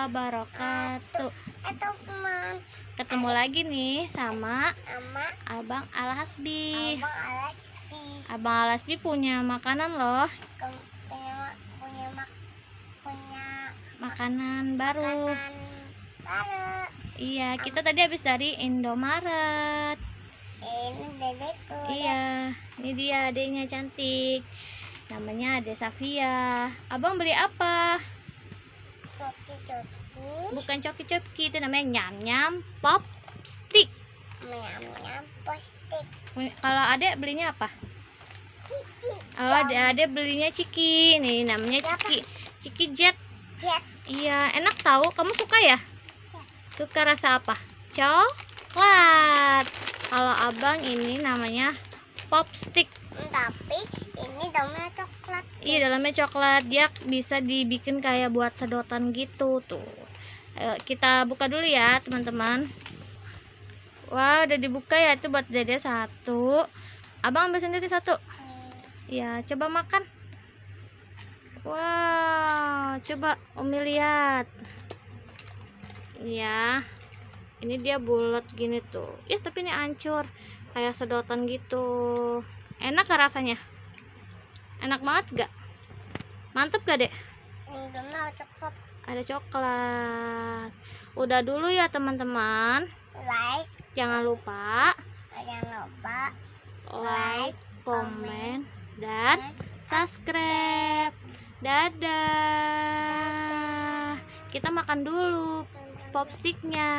wabarakatuh. Teman, Ketemu lagi nih sama sama Abang Al-Hasbi. Abang Alasbi Abang Al-Hasbi punya makanan loh, punya makanan baru. makanan baru. Iya, kita tadi habis dari Indomaret. Ini dedekku. Iya, ini dia adenya cantik. Namanya Ade Safia. Abang beli apa? Coki-coki, Bukan coki-coki, itu namanya nyam-nyam pop stick. menyam-nyam postik, Kalau Ade belinya apa? ciki, Oh, Ade belinya Ciki. Nih namanya Ciki. Ciki Jet. jet, Iya, enak tahu. Kamu suka ya? Suka rasa apa? Coklat. Kalau abang ini namanya pop stick. tapi ini dalamnya coklat. Iya, dalamnya coklat. Dia bisa dibikin kayak buat sedotan gitu tuh. Ayo, kita buka dulu ya, teman-teman. Wah, udah dibuka ya. Itu buat Dede satu. Abang ambil sendiri satu. Ya, coba makan. Wow, coba Umi lihat. Ya, ini dia bulat gini tuh. Ya, tapi ini hancur. Kayak sedotan gitu. Enak gak rasanya? Enak banget gak? Mantep gak, Dek? Ini dalamnya coklat. Ada coklat. Udah dulu ya, teman-teman. Like, Jangan lupa jangan lupa like, komen, dan subscribe. Dadah. Kita makan dulu popsticknya.